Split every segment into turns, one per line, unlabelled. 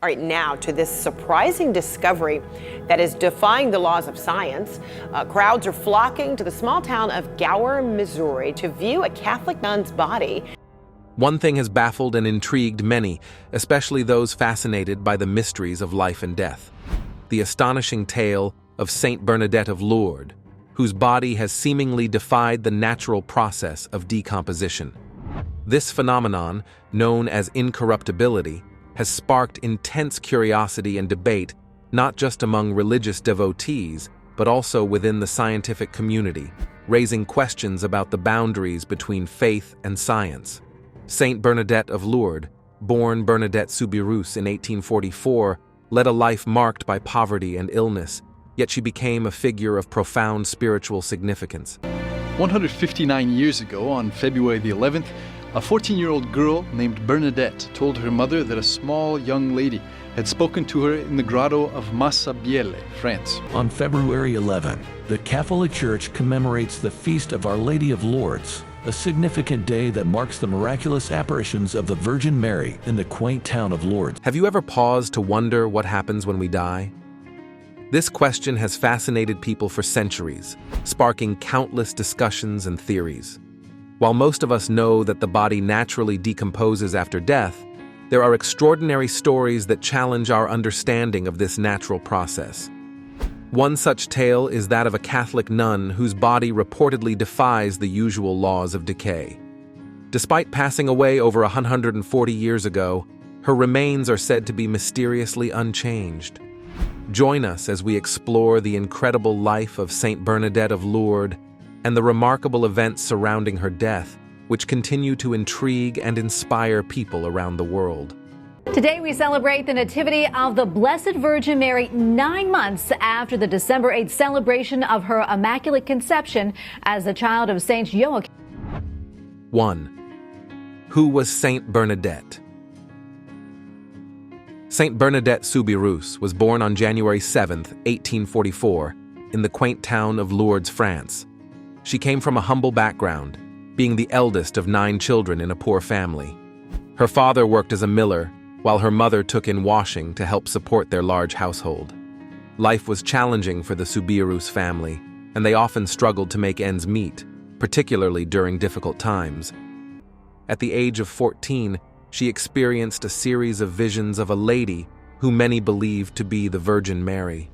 Right now to this surprising discovery that is defying the laws of science. Crowds are flocking to the small town of Gower, Missouri to view a Catholic nun's body.
One thing has baffled and intrigued many, especially those fascinated by the mysteries of life and death. The astonishing tale of Saint Bernadette of Lourdes, whose body has seemingly defied the natural process of decomposition. This phenomenon, known as incorruptibility, has sparked intense curiosity and debate, not just among religious devotees, but also within the scientific community, raising questions about the boundaries between faith and science. Saint Bernadette of Lourdes, born Bernadette Soubirous in 1844, led a life marked by poverty and illness, yet she became a figure of profound spiritual significance.
159 years ago, on February the 11th, a 14-year-old girl named Bernadette told her mother that a small young lady had spoken to her in the grotto of Massabielle, France.
On February 11, the Catholic Church commemorates the Feast of Our Lady of Lourdes, a significant day that marks the miraculous apparitions of the Virgin Mary in the quaint town of Lourdes.
Have you ever paused to wonder what happens when we die? This question has fascinated people for centuries, sparking countless discussions and theories. While most of us know that the body naturally decomposes after death, there are extraordinary stories that challenge our understanding of this natural process. One such tale is that of a Catholic nun whose body reportedly defies the usual laws of decay. Despite passing away over 140 years ago, her remains are said to be mysteriously unchanged. Join us as we explore the incredible life of Saint Bernadette of Lourdes and the remarkable events surrounding her death, which continue to intrigue and inspire people around the world.
Today we celebrate the Nativity of the Blessed Virgin Mary 9 months after the December 8th celebration of her Immaculate Conception as the child of Saint Joachim.
1. Who was Saint Bernadette? Saint Bernadette Soubirous was born on January 7, 1844, in the quaint town of Lourdes, France. She came from a humble background, being the eldest of 9 children in a poor family. Her father worked as a miller, while her mother took in washing to help support their large household. Life was challenging for the Soubirous family, and they often struggled to make ends meet, particularly during difficult times. At the age of 14, she experienced a series of visions of a lady who many believed to be the Virgin Mary.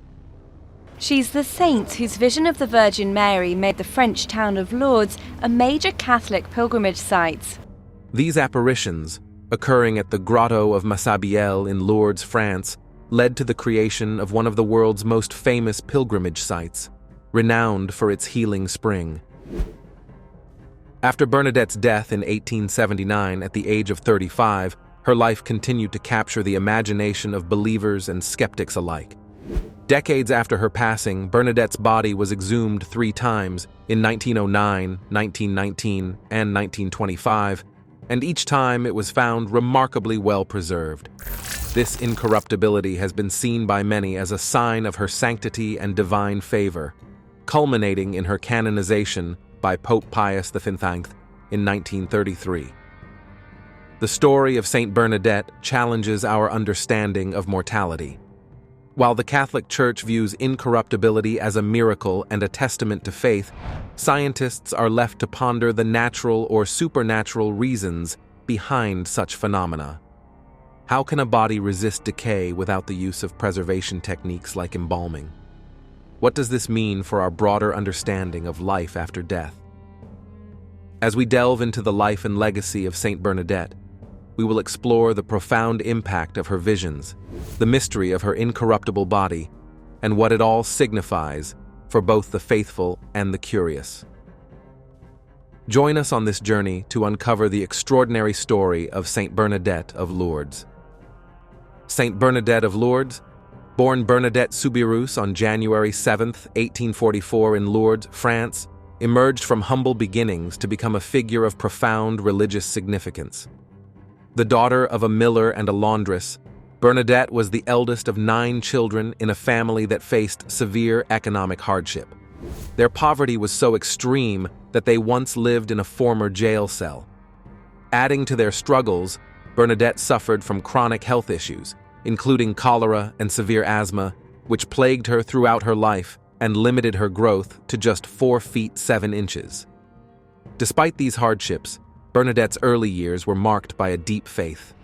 She's the saint whose vision of the Virgin Mary made the French town of Lourdes a major Catholic pilgrimage site.
These apparitions, occurring at the grotto of Massabielle in Lourdes, France, led to the creation of one of the world's most famous pilgrimage sites, renowned for its healing spring. After Bernadette's death in 1879 at the age of 35, her life continued to capture the imagination of believers and skeptics alike. Decades after her passing, Bernadette's body was exhumed 3 times, in 1909, 1919, and 1925, and each time it was found remarkably well preserved. This incorruptibility has been seen by many as a sign of her sanctity and divine favor, culminating in her canonization by Pope Pius V in 1933. The story of Saint Bernadette challenges our understanding of mortality. While the Catholic Church views incorruptibility as a miracle and a testament to faith, scientists are left to ponder the natural or supernatural reasons behind such phenomena. How can a body resist decay without the use of preservation techniques like embalming? What does this mean for our broader understanding of life after death? As we delve into the life and legacy of Saint Bernadette, we will explore the profound impact of her visions, the mystery of her incorruptible body, and what it all signifies for both the faithful and the curious. Join us on this journey to uncover the extraordinary story of Saint Bernadette of Lourdes. Saint Bernadette of Lourdes, born Bernadette Soubirous on January 7, 1844 in Lourdes, France, emerged from humble beginnings to become a figure of profound religious significance. The daughter of a miller and a laundress, Bernadette was the eldest of 9 children in a family that faced severe economic hardship. Their poverty was so extreme that they once lived in a former jail cell. Adding to their struggles, Bernadette suffered from chronic health issues, including cholera and severe asthma, which plagued her throughout her life and limited her growth to just 4 feet 7 inches. Despite these hardships, Bernadette's early years were marked by a deep faith.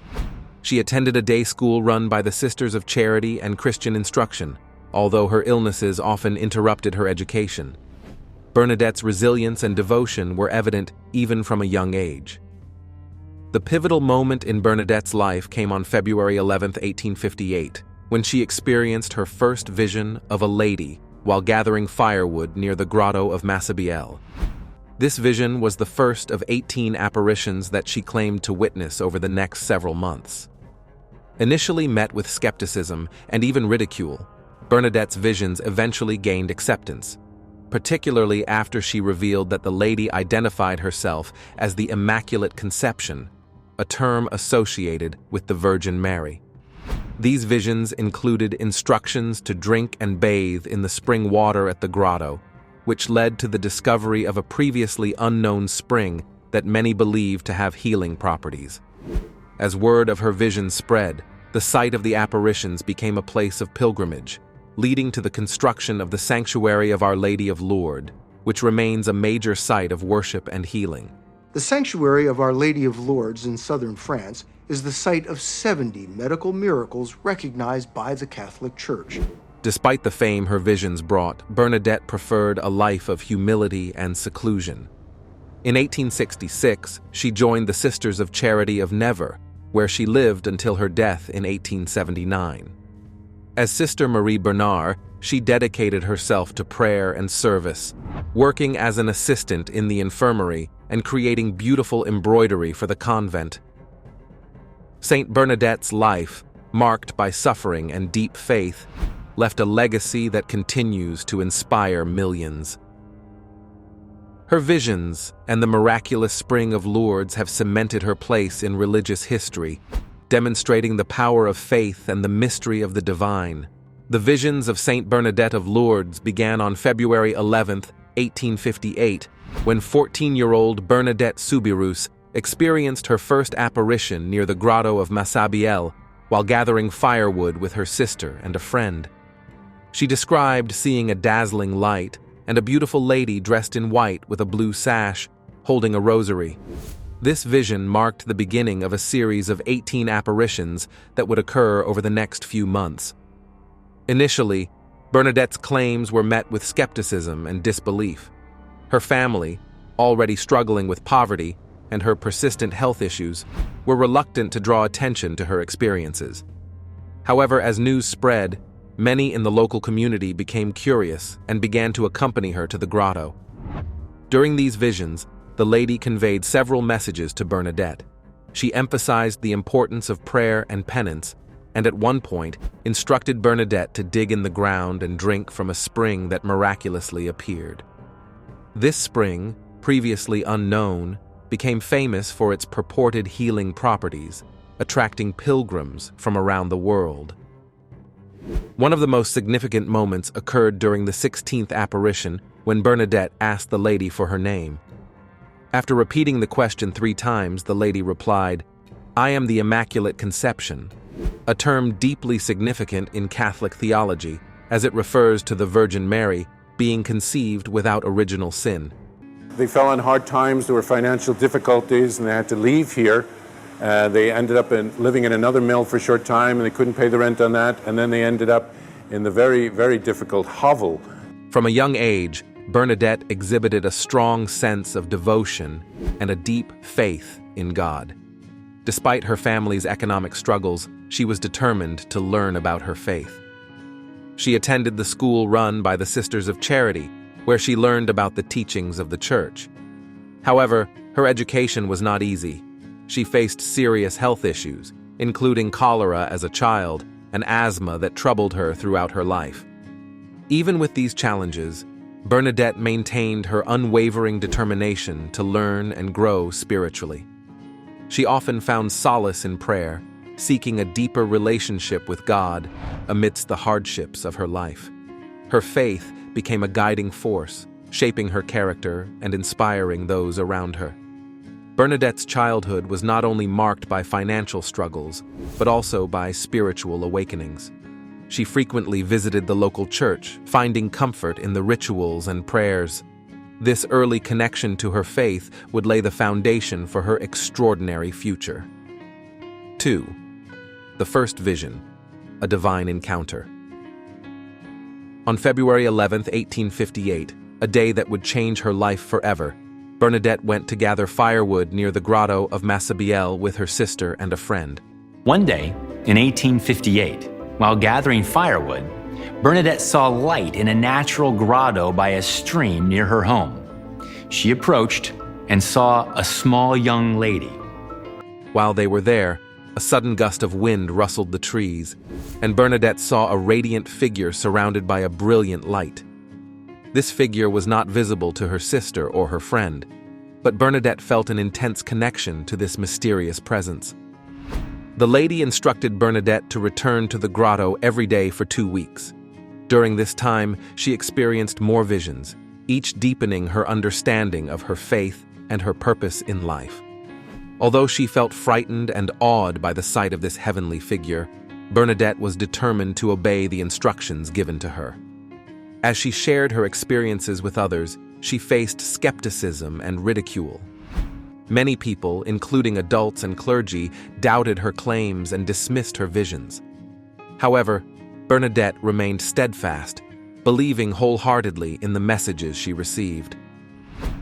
She attended a day school run by the Sisters of Charity and Christian Instruction, although her illnesses often interrupted her education. Bernadette's resilience and devotion were evident even from a young age. The pivotal moment in Bernadette's life came on February 11, 1858, when she experienced her first vision of a lady while gathering firewood near the grotto of Massabielle. This vision was the first of 18 apparitions that she claimed to witness over the next several months. Initially met with skepticism and even ridicule, Bernadette's visions eventually gained acceptance, particularly after she revealed that the lady identified herself as the Immaculate Conception, a term associated with the Virgin Mary. These visions included instructions to drink and bathe in the spring water at the grotto, which led to the discovery of a previously unknown spring that many believed to have healing properties. As word of her vision spread, the site of the apparitions became a place of pilgrimage, leading to the construction of the Sanctuary of Our Lady of Lourdes, which remains a major site of worship and healing.
The Sanctuary of Our Lady of Lourdes in southern France is the site of 70 medical miracles recognized by the Catholic Church.
Despite the fame her visions brought, Bernadette preferred a life of humility and seclusion. In 1866, she joined the Sisters of Charity of Nevers, where she lived until her death in 1879. As Sister Marie Bernard, she dedicated herself to prayer and service, working as an assistant in the infirmary and creating beautiful embroidery for the convent. Saint Bernadette's life, marked by suffering and deep faith, left a legacy that continues to inspire millions. Her visions and the miraculous spring of Lourdes have cemented her place in religious history, demonstrating the power of faith and the mystery of the divine. The visions of Saint Bernadette of Lourdes began on February 11, 1858, when 14-year-old Bernadette Soubirous experienced her first apparition near the grotto of Massabielle while gathering firewood with her sister and a friend. She described seeing a dazzling light and a beautiful lady dressed in white with a blue sash, holding a rosary. This vision marked the beginning of a series of 18 apparitions that would occur over the next few months. Initially, Bernadette's claims were met with skepticism and disbelief. Her family, already struggling with poverty and her persistent health issues, were reluctant to draw attention to her experiences. However, as news spread, many in the local community became curious and began to accompany her to the grotto. During these visions, the lady conveyed several messages to Bernadette. She emphasized the importance of prayer and penance, and at one point instructed Bernadette to dig in the ground and drink from a spring that miraculously appeared. This spring, previously unknown, became famous for its purported healing properties, attracting pilgrims from around the world. One of the most significant moments occurred during the 16th apparition when Bernadette asked the lady for her name. After repeating the question 3 times, the lady replied, "I am the Immaculate Conception," a term deeply significant in Catholic theology, as it refers to the Virgin Mary being conceived without original sin.
They fell on hard times, there were financial difficulties, and they had to leave here. They ended up living in another mill for a short time, and they couldn't pay the rent on that, and then they ended up in the very, very difficult hovel.
From a young age, Bernadette exhibited a strong sense of devotion and a deep faith in God. Despite her family's economic struggles, she was determined to learn about her faith. She attended the school run by the Sisters of Charity, where she learned about the teachings of the Church. However, her education was not easy. She faced serious health issues, including cholera as a child and asthma that troubled her throughout her life. Even with these challenges, Bernadette maintained her unwavering determination to learn and grow spiritually. She often found solace in prayer, seeking a deeper relationship with God amidst the hardships of her life. Her faith became a guiding force, shaping her character and inspiring those around her. Bernadette's childhood was not only marked by financial struggles, but also by spiritual awakenings. She frequently visited the local church, finding comfort in the rituals and prayers. This early connection to her faith would lay the foundation for her extraordinary future. 2. The first vision, a divine encounter. On February 11, 1858, a day that would change her life forever, Bernadette went to gather firewood near the grotto of Massabielle with her sister and a friend.
One day, in 1858, while gathering firewood, Bernadette saw light in a natural grotto by a stream near her home. She approached and saw a small young lady.
While they were there, a sudden gust of wind rustled the trees, and Bernadette saw a radiant figure surrounded by a brilliant light. This figure was not visible to her sister or her friend, but Bernadette felt an intense connection to this mysterious presence. The lady instructed Bernadette to return to the grotto every day for 2 weeks. During this time, she experienced more visions, each deepening her understanding of her faith and her purpose in life. Although she felt frightened and awed by the sight of this heavenly figure, Bernadette was determined to obey the instructions given to her. As she shared her experiences with others, she faced skepticism and ridicule. Many people, including adults and clergy, doubted her claims and dismissed her visions. However, Bernadette remained steadfast, believing wholeheartedly in the messages she received.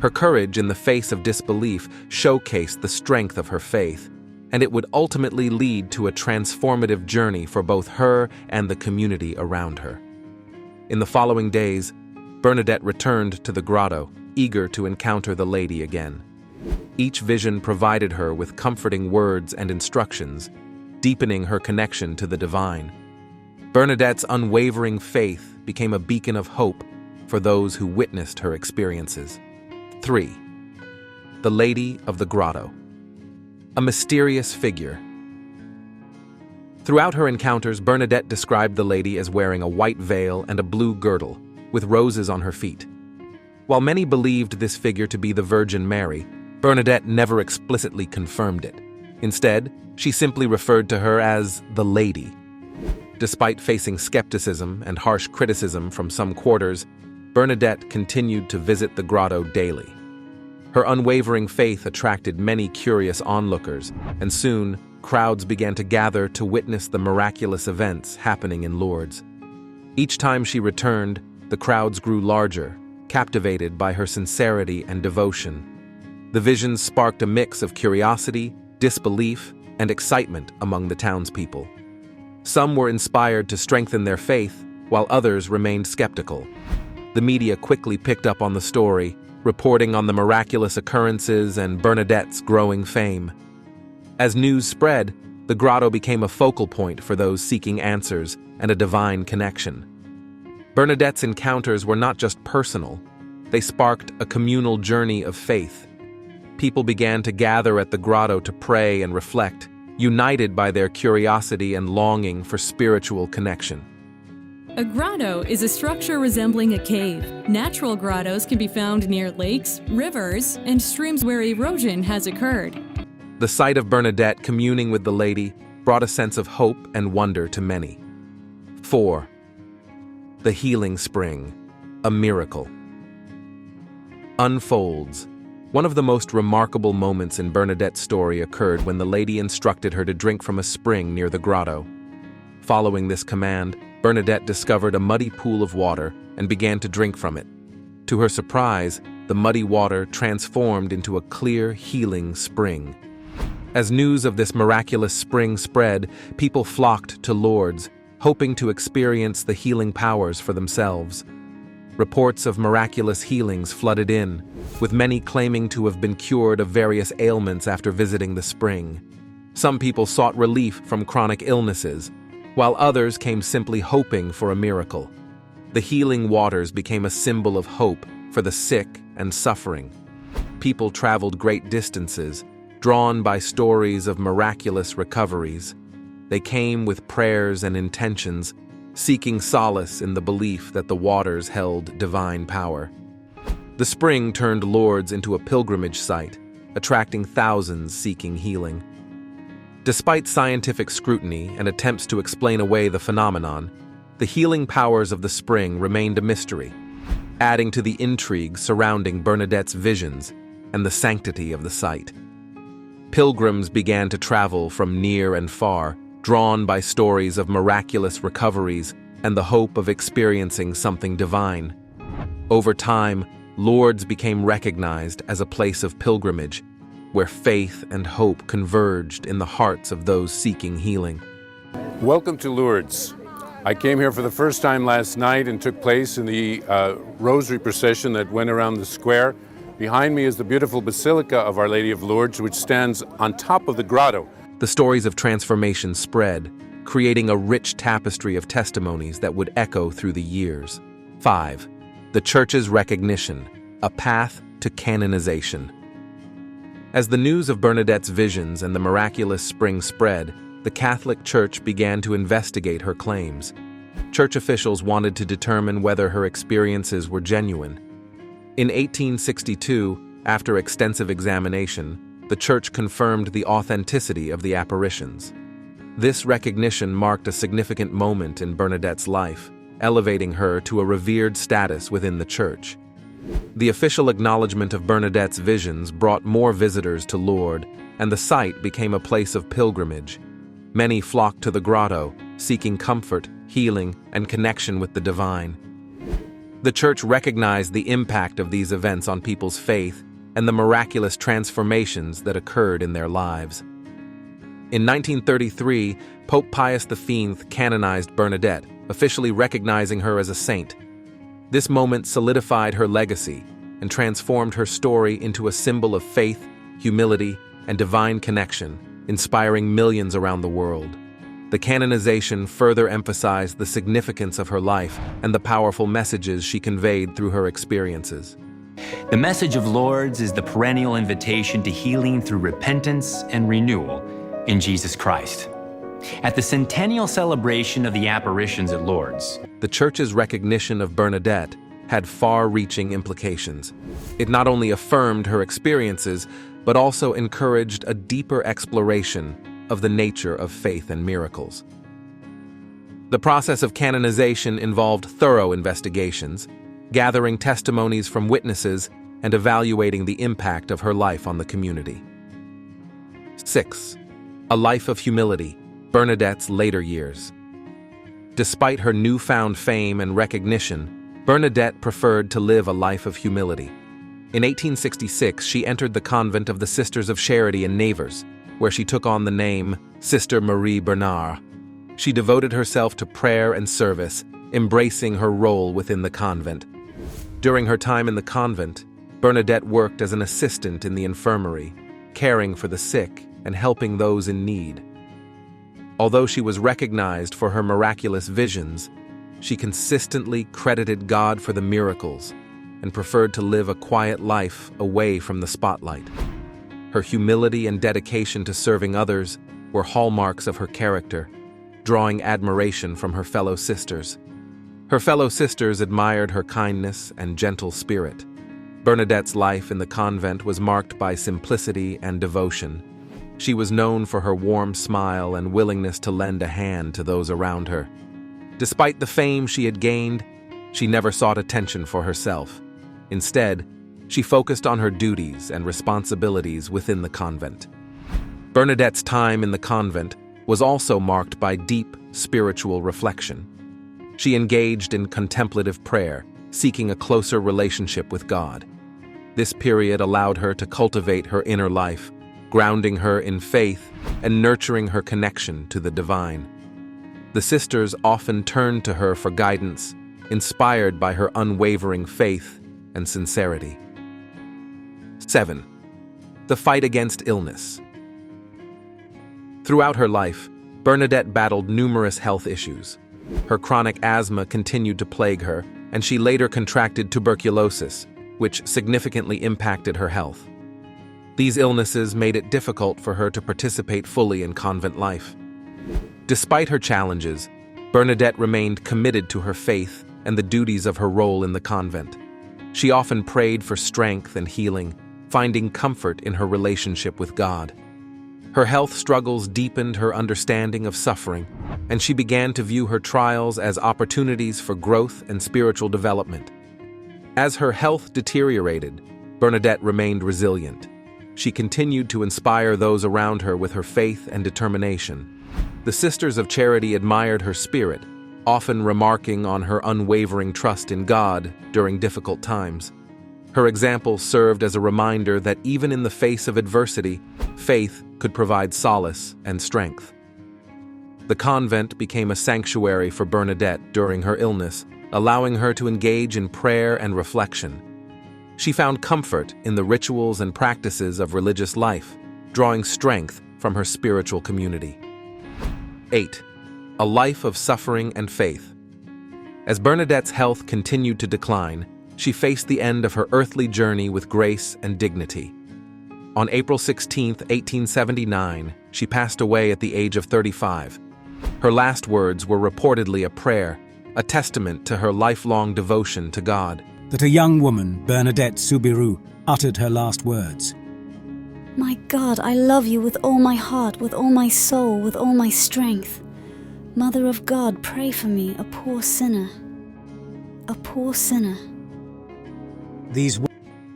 Her courage in the face of disbelief showcased the strength of her faith, and it would ultimately lead to a transformative journey for both her and the community around her. In the following days, Bernadette returned to the grotto, eager to encounter the lady again. Each vision provided her with comforting words and instructions, deepening her connection to the divine. Bernadette's unwavering faith became a beacon of hope for those who witnessed her experiences. 3. The Lady of the Grotto. A mysterious figure. Throughout her encounters, Bernadette described the lady as wearing a white veil and a blue girdle, with roses on her feet. While many believed this figure to be the Virgin Mary, Bernadette never explicitly confirmed it. Instead, she simply referred to her as the Lady. Despite facing skepticism and harsh criticism from some quarters, Bernadette continued to visit the grotto daily. Her unwavering faith attracted many curious onlookers, and soon, crowds began to gather to witness the miraculous events happening in Lourdes. Each time she returned, the crowds grew larger, captivated by her sincerity and devotion. The visions sparked a mix of curiosity, disbelief, and excitement among the townspeople. Some were inspired to strengthen their faith, while others remained skeptical. The media quickly picked up on the story, reporting on the miraculous occurrences and Bernadette's growing fame. As news spread, the grotto became a focal point for those seeking answers and a divine connection. Bernadette's encounters were not just personal, they sparked a communal journey of faith. People began to gather at the grotto to pray and reflect, united by their curiosity and longing for spiritual connection.
A grotto is a structure resembling a cave. Natural grottos can be found near lakes, rivers, and streams where erosion has occurred.
The sight of Bernadette communing with the lady brought a sense of hope and wonder to many. 4. The Healing Spring, a miracle. Unfolds. One of the most remarkable moments in Bernadette's story occurred when the lady instructed her to drink from a spring near the grotto. Following this command, Bernadette discovered a muddy pool of water and began to drink from it. To her surprise, the muddy water transformed into a clear, healing spring. As news of this miraculous spring spread, people flocked to Lourdes, hoping to experience the healing powers for themselves. Reports of miraculous healings flooded in, with many claiming to have been cured of various ailments after visiting the spring. Some people sought relief from chronic illnesses, while others came simply hoping for a miracle. The healing waters became a symbol of hope for the sick and suffering. People traveled great distances, drawn by stories of miraculous recoveries. They came with prayers and intentions, seeking solace in the belief that the waters held divine power. The spring turned Lourdes into a pilgrimage site, attracting thousands seeking healing. Despite scientific scrutiny and attempts to explain away the phenomenon, the healing powers of the spring remained a mystery, adding to the intrigue surrounding Bernadette's visions and the sanctity of the site. Pilgrims began to travel from near and far, drawn by stories of miraculous recoveries and the hope of experiencing something divine. Over time, Lourdes became recognized as a place of pilgrimage, where faith and hope converged in the hearts of those seeking healing.
Welcome to Lourdes. I came here for the first time last night and took place in the rosary procession that went around the square. Behind me is the beautiful Basilica of Our Lady of Lourdes, which stands on top of the grotto.
The stories of transformation spread, creating a rich tapestry of testimonies that would echo through the years. 5. The Church's recognition, a path to canonization. As the news of Bernadette's visions and the miraculous spring spread, the Catholic Church began to investigate her claims. Church officials wanted to determine whether her experiences were genuine. In 1862, after extensive examination, the Church confirmed the authenticity of the apparitions. This recognition marked a significant moment in Bernadette's life, elevating her to a revered status within the Church. The official acknowledgement of Bernadette's visions brought more visitors to Lourdes, and the site became a place of pilgrimage. Many flocked to the grotto, seeking comfort, healing, and connection with the divine. The Church recognized the impact of these events on people's faith and the miraculous transformations that occurred in their lives. In 1933, Pope Pius V canonized Bernadette, officially recognizing her as a saint. This moment solidified her legacy and transformed her story into a symbol of faith, humility, and divine connection, inspiring millions around the world. The canonization further emphasized the significance of her life and the powerful messages she conveyed through her experiences.
The message of Lourdes is the perennial invitation to healing through repentance and renewal in Jesus Christ. At the centennial celebration of the apparitions at Lourdes,
the Church's recognition of Bernadette had far-reaching implications. It not only affirmed her experiences, but also encouraged a deeper exploration of the nature of faith and miracles. The process of canonization involved thorough investigations, gathering testimonies from witnesses and evaluating the impact of her life on the community. 6. A life of humility, Bernadette's later years. Despite her newfound fame and recognition, Bernadette preferred to live a life of humility. In 1866, she entered the convent of the Sisters of Charity in Nevers, where she took on the name Sister Marie Bernard. She devoted herself to prayer and service, embracing her role within the convent. During her time in the convent, Bernadette worked as an assistant in the infirmary, caring for the sick and helping those in need. Although she was recognized for her miraculous visions, she consistently credited God for the miracles and preferred to live a quiet life away from the spotlight. Her humility and dedication to serving others were hallmarks of her character, drawing admiration from her fellow sisters. Her fellow sisters admired her kindness and gentle spirit. Bernadette's life in the convent was marked by simplicity and devotion. She was known for her warm smile and willingness to lend a hand to those around her. Despite the fame she had gained, she never sought attention for herself. Instead, she focused on her duties and responsibilities within the convent. Bernadette's time in the convent was also marked by deep spiritual reflection. She engaged in contemplative prayer, seeking a closer relationship with God. This period allowed her to cultivate her inner life, grounding her in faith and nurturing her connection to the divine. The sisters often turned to her for guidance, inspired by her unwavering faith and sincerity. 7. The fight against illness. Throughout her life, Bernadette battled numerous health issues. Her chronic asthma continued to plague her, and she later contracted tuberculosis, which significantly impacted her health. These illnesses made it difficult for her to participate fully in convent life. Despite her challenges, Bernadette remained committed to her faith and the duties of her role in the convent. She often prayed for strength and healing, finding comfort in her relationship with God. Her health struggles deepened her understanding of suffering, and she began to view her trials as opportunities for growth and spiritual development. As her health deteriorated, Bernadette remained resilient. She continued to inspire those around her with her faith and determination. The Sisters of Charity admired her spirit, often remarking on her unwavering trust in God during difficult times. Her example served as a reminder that even in the face of adversity, faith could provide solace and strength. The convent became a sanctuary for Bernadette during her illness, allowing her to engage in prayer and reflection. She found comfort in the rituals and practices of religious life, drawing strength from her spiritual community. 8. A life of suffering and faith. As Bernadette's health continued to decline, she faced the end of her earthly journey with grace and dignity. On April 16, 1879, she passed away at the age of 35. Her last words were reportedly a prayer, a testament to her lifelong devotion to God.
That a young woman, Bernadette Soubirous, uttered her last words.
My God, I love you with all my heart, with all my soul, with all my strength. Mother of God, pray for me, a poor sinner. A poor sinner.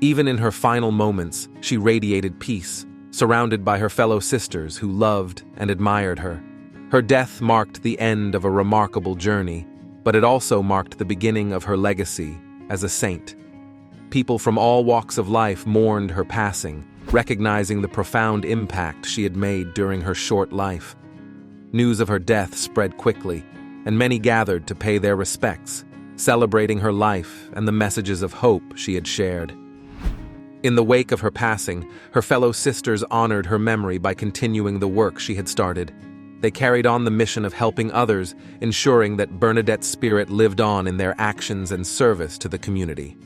Even in her final moments, she radiated peace, surrounded by her fellow sisters who loved and admired her. Her death marked the end of a remarkable journey, but it also marked the beginning of her legacy as a saint. People from all walks of life mourned her passing, recognizing the profound impact she had made during her short life. News of her death spread quickly, and many gathered to pay their respects, celebrating her life and the messages of hope she had shared. In the wake of her passing, her fellow sisters honored her memory by continuing the work she had started. They carried on the mission of helping others, ensuring that Bernadette's spirit lived on in their actions and service to the community.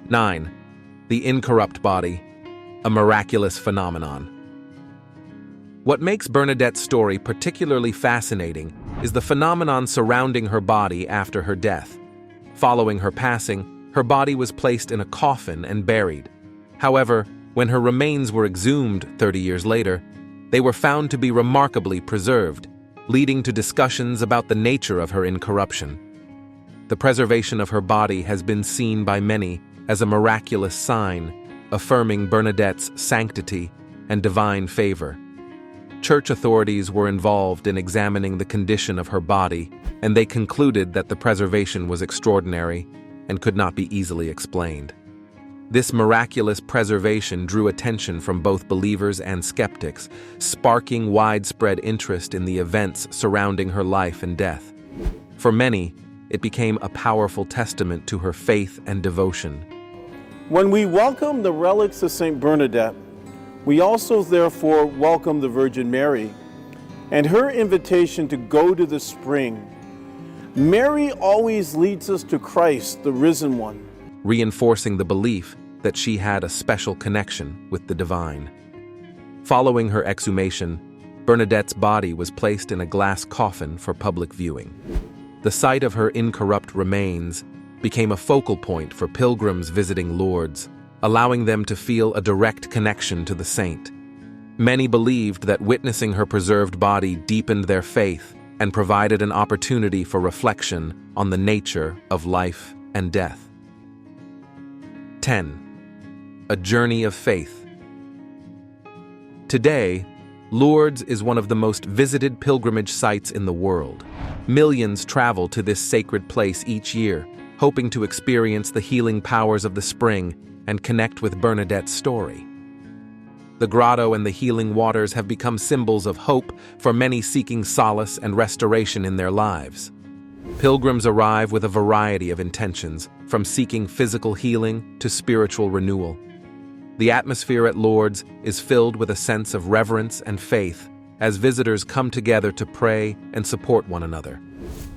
9. The incorrupt body, a miraculous phenomenon. What makes Bernadette's story particularly fascinating is the phenomenon surrounding her body after her death. Following her passing, her body was placed in a coffin and buried. However, when her remains were exhumed 30 years later, they were found to be remarkably preserved, leading to discussions about the nature of her incorruption. The preservation of her body has been seen by many as a miraculous sign, affirming Bernadette's sanctity and divine favor. Church authorities were involved in examining the condition of her body, and they concluded that the preservation was extraordinary and could not be easily explained. This miraculous preservation drew attention from both believers and skeptics, sparking widespread interest in the events surrounding her life and death. For many, it became a powerful testament to her faith and devotion.
When we welcome the relics of Saint Bernadette, we also therefore welcome the Virgin Mary and her invitation to go to the spring. Mary always leads us to Christ, the risen one,
reinforcing the belief that she had a special connection with the divine. Following her exhumation, Bernadette's body was placed in a glass coffin for public viewing. The sight of her incorrupt remains became a focal point for pilgrims visiting Lourdes, allowing them to feel a direct connection to the saint. Many believed that witnessing her preserved body deepened their faith and provided an opportunity for reflection on the nature of life and death. 10. A journey of faith. Today, Lourdes is one of the most visited pilgrimage sites in the world. Millions travel to this sacred place each year, hoping to experience the healing powers of the spring and connect with Bernadette's story. The grotto and the healing waters have become symbols of hope for many seeking solace and restoration in their lives. Pilgrims arrive with a variety of intentions, from seeking physical healing to spiritual renewal. The atmosphere at Lourdes is filled with a sense of reverence and faith as visitors come together to pray and support one another.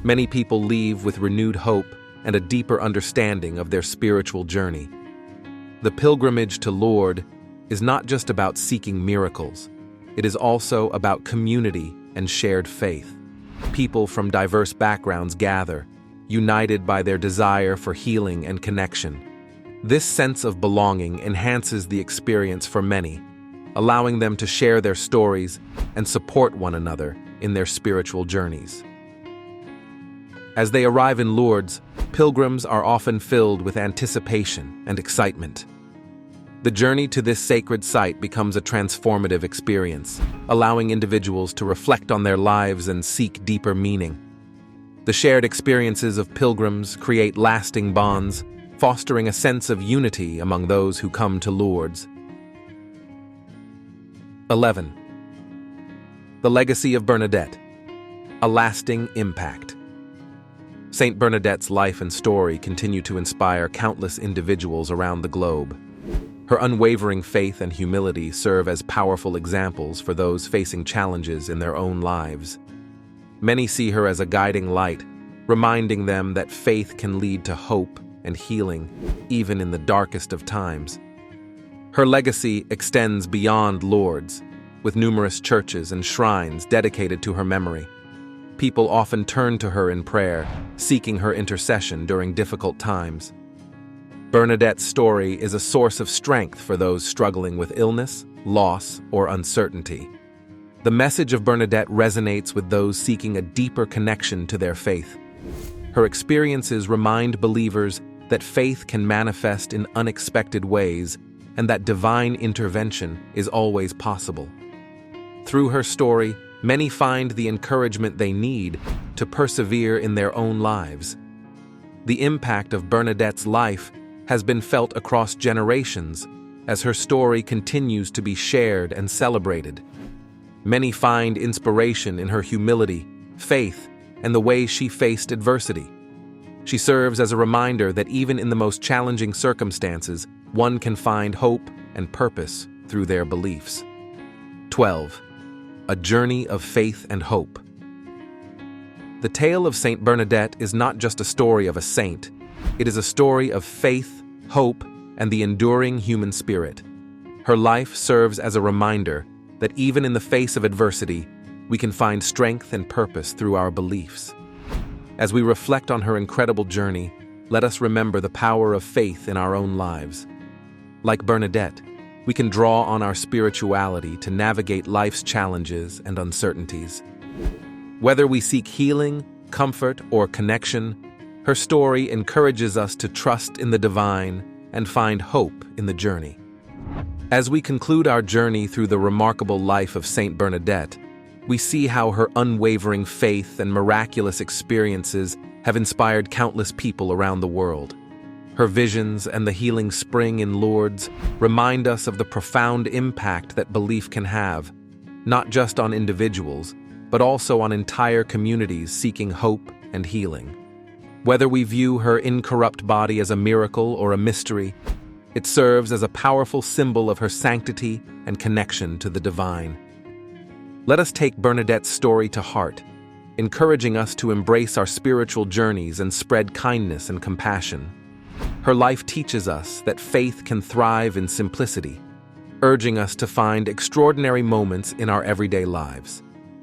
Many people leave with renewed hope and a deeper understanding of their spiritual journey. The pilgrimage to Lourdes is not just about seeking miracles. It is also about community and shared faith. People from diverse backgrounds gather, united by their desire for healing and connection. This sense of belonging enhances the experience for many, allowing them to share their stories and support one another in their spiritual journeys. As they arrive in Lourdes, pilgrims are often filled with anticipation and excitement. The journey to this sacred site becomes a transformative experience, allowing individuals to reflect on their lives and seek deeper meaning. The shared experiences of pilgrims create lasting bonds, fostering a sense of unity among those who come to Lourdes. 11. The legacy of Bernadette, a lasting impact. Saint Bernadette's life and story continue to inspire countless individuals around the globe. Her unwavering faith and humility serve as powerful examples for those facing challenges in their own lives. Many see her as a guiding light, reminding them that faith can lead to hope and healing, even in the darkest of times. Her legacy extends beyond Lourdes, with numerous churches and shrines dedicated to her memory. People often turn to her in prayer, seeking her intercession during difficult times. Bernadette's story is a source of strength for those struggling with illness, loss, or uncertainty. The message of Bernadette resonates with those seeking a deeper connection to their faith. Her experiences remind believers that faith can manifest in unexpected ways and that divine intervention is always possible. Through her story, many find the encouragement they need to persevere in their own lives. The impact of Bernadette's life has been felt across generations as her story continues to be shared and celebrated. Many find inspiration in her humility, faith, and the way she faced adversity. She serves as a reminder that even in the most challenging circumstances, one can find hope and purpose through their beliefs. 12. A journey of faith and hope. The tale of Saint Bernadette is not just a story of a saint. It is a story of faith, hope, and the enduring human spirit. Her life serves as a reminder that even in the face of adversity, we can find strength and purpose through our beliefs. As we reflect on her incredible journey, let us remember the power of faith in our own lives. Like Bernadette, we can draw on our spirituality to navigate life's challenges and uncertainties. Whether we seek healing, comfort, or connection, her story encourages us to trust in the divine and find hope in the journey. As we conclude our journey through the remarkable life of Saint Bernadette, we see how her unwavering faith and miraculous experiences have inspired countless people around the world. Her visions and the healing spring in Lourdes remind us of the profound impact that belief can have, not just on individuals, but also on entire communities seeking hope and healing. Whether we view her incorrupt body as a miracle or a mystery, it serves as a powerful symbol of her sanctity and connection to the divine. Let us take Bernadette's story to heart, encouraging us to embrace our spiritual journeys and spread kindness and compassion. Her life teaches us that faith can thrive in simplicity, urging us to find extraordinary moments in our everyday lives.